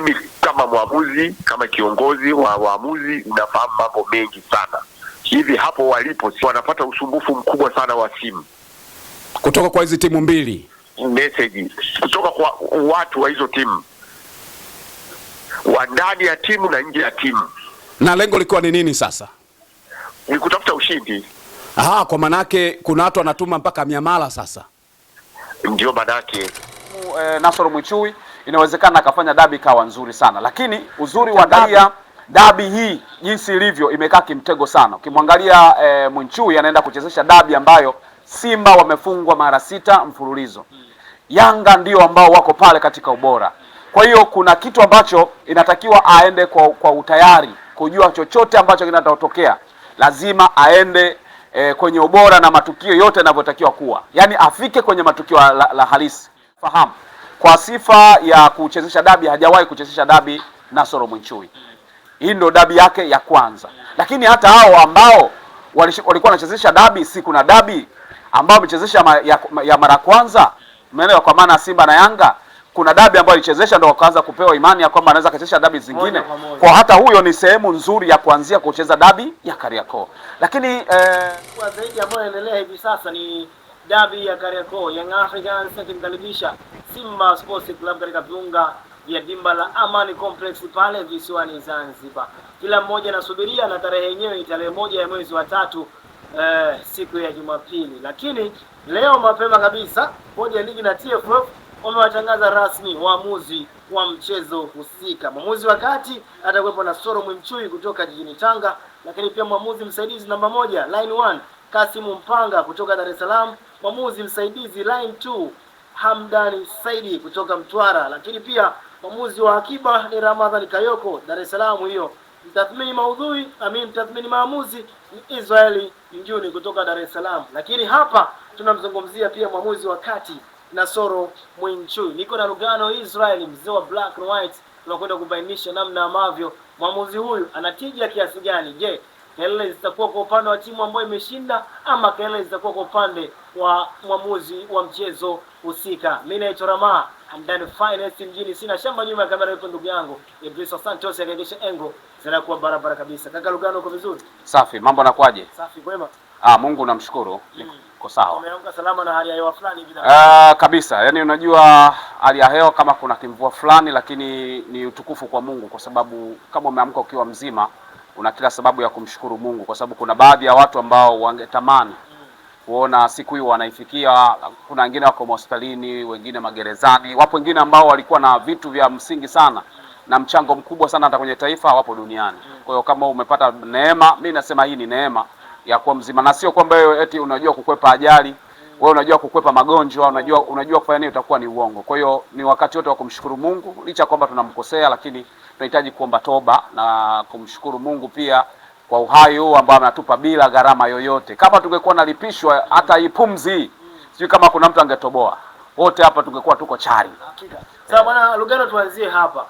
mimi kama mwamuzi, kama kiongozi wa waamuzi, unafahamu mambo mengi sana. Hivi hapo walipo wanapata usumbufu mkubwa sana wa simu kutoka kwa hizi timu mbili, message kutoka kwa watu wa hizo timu, wa ndani ya timu na nje ya timu. Na lengo liko ni nini sasa? Ni kutafuta ushindi. Aha, kwa manake kuna watu wanatuma mpaka miamala sasa. Ndio manake Nasoro Mwinchui inawezekana akafanya dabi kawa nzuri sana, lakini uzuri wa dabi hii jinsi ilivyo imekaa kimtego sana. Ukimwangalia Mwinchui anaenda kuchezesha dabi ambayo Simba wamefungwa mara 6 mfululizo. Yanga ndio ambao wako pale katika ubora. Kwa hiyo kuna kitu ambacho inatakiwa aende kwa utayari kujua chochote ambacho kinatokea. Lazima aende kwenye ubora na matukio yote yanavyotakiwa kuwa. Yaani afike kwenye matukio la halisi. Fahamu, kwa sifa ya kuchezesha dabi hajawahi kuchezesha dabi Nasoro Mwinchui. Hii ndio dabi yake ya kwanza. Lakini hata hao ambao walikuwa wanachezesha dabi, si kuna dabi ambao wamechezesha ya mara kwanza, umeelewa, kwa maana Simba na Yanga, kuna dabi ambayo alichezesha ndio akaanza kupewa imani ya kwamba anaweza kuchezesha dabi zingine. Kwa hata huyo ni sehemu nzuri ya kuanzia kucheza dabi ya Kariakoo. Lakini kwa zaidi ambayo inaendelea hivi sasa ni dabi ya Kariakoo. Young Africans kimkaribisha Simba Sports Club katika viunga vya dimba la Amani Complex pale visiwani Zanzibar. Kila mmoja anasubiria, na tarehe yenyewe ni tarehe 1 ya mwezi wa 3, siku ya Jumapili. Lakini leo mapema kabisa bodi ya ligi na TFF wamewatangaza rasmi waamuzi wa mchezo husika. Mwamuzi wa kati atakuwepo Nasoro Mwinchui kutoka jijini Tanga, lakini pia mwamuzi msaidizi namba 1 line 1 Kasimu Mpanga kutoka Dar es Salaam, mwamuzi msaidizi line 2 Hamdani Saidi kutoka Mtwara, lakini pia mwamuzi wa akiba ni Ramadhani Kayoko Dar es Salaam hiyo. Mtathmini maudhui, mtathmini maamuzi ni Israeli Njuni kutoka Dar es Salaam. Lakini hapa tunamzungumzia pia mwamuzi wa kati Nasoro Mwinchui. Niko na Lugano Israeli, mzee wa black and white. Tunakwenda kubainisha namna ambavyo mwamuzi huyu anatija kiasi gani. Je, kelele zitakuwa kwa upande wa timu ambayo imeshinda ama kelele zitakuwa kwa upande wa mwamuzi wa mchezo husika? Mimi naitwa Rama Hamdan Finance mjini, sina shamba nyuma ya kamera, yuko ndugu yangu Idrisa Santos akaendesha engo zinakuwa barabara kabisa. Kaka Lugano, uko vizuri? Safi, mambo yanakwaje? Safi, kwema. Mungu namshukuru. Niko sawa. Umeamka salama na hali ya hewa fulani hivi? Kabisa. Yaani unajua hali ya hewa kama kuna kimvua fulani, lakini ni utukufu kwa Mungu, kwa sababu kama umeamka ukiwa mzima una kila sababu ya kumshukuru Mungu, kwa sababu kuna baadhi ya watu ambao wangetamani kuona siku hiyo wanaifikia. Kuna wengine wako hospitalini, wengine magerezani, wapo wengine ambao walikuwa na vitu vya msingi sana na mchango mkubwa sana hata kwenye taifa, wapo duniani. Kwa hiyo kama umepata neema, mimi nasema hii ni neema ya kuwa mzima, na sio kwamba wewe eti unajua kukwepa ajali, wewe unajua kukwepa magonjwa, unajua kufanya nini, utakuwa ni uongo. Kwa hiyo ni wakati wote wa kumshukuru Mungu, licha kwamba tunamkosea, lakini tunahitaji kuomba toba na kumshukuru Mungu pia kwa uhai huu ambao anatupa bila gharama yoyote. Kama tungekuwa nalipishwa hata hii pumzi, sijui kama kuna mtu angetoboa. Wote hapa tungekuwa tuko chari. Hakika. Sasa bwana Lugano, tuanzie hapa.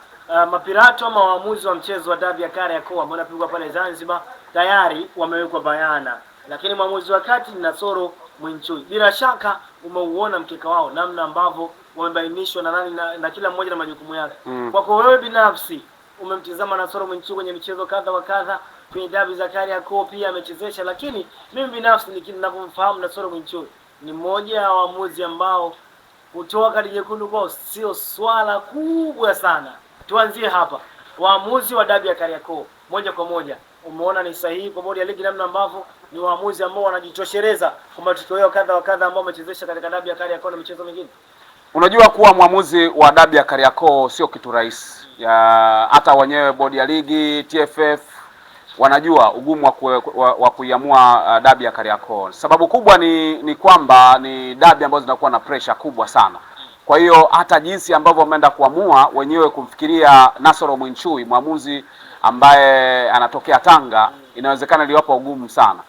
Mapirato ama waamuzi wa mchezo wa dabi ya Kariakoo ambao unapigwa pale Zanzibar tayari wamewekwa bayana. Lakini mwamuzi wa kati ni Nasoro Mwinchui. Bila shaka umeuona mkeka wao namna ambavyo wamebainishwa na nani na kila mmoja na majukumu yake. Kwako wewe binafsi umemtizama Nasoro Mwinchui kwenye michezo kadha wa kadha, kwenye dabi za Kariakoo pia amechezesha, lakini mimi binafsi ninapomfahamu Nasoro Mwinchui ni mmoja wa waamuzi ambao kutoa kadi nyekundu kwao sio swala kubwa sana. Tuanzie hapa. Waamuzi wa dabi ya Kariakoo moja kwa moja, umeona ni sahihi kwa bodi ya ligi namna ambavyo ni waamuzi ambao wanajitosheleza kwa matukio kadha wa kadha ambao wamechezesha katika dabi ya Kariakoo na michezo mingine? Unajua kuwa mwamuzi wa dabi ya Kariakoo sio kitu rahisi. Hata wenyewe bodi ya ligi TFF wanajua ugumu wa kuiamua dabi ya Kariakoo. Sababu kubwa ni kwamba ni dabi ambazo zinakuwa na pressure kubwa sana. Kwa hiyo hata jinsi ambavyo wameenda kuamua wenyewe kumfikiria Nasoro Mwinchui, mwamuzi ambaye anatokea Tanga, inawezekana iliwapa ugumu sana.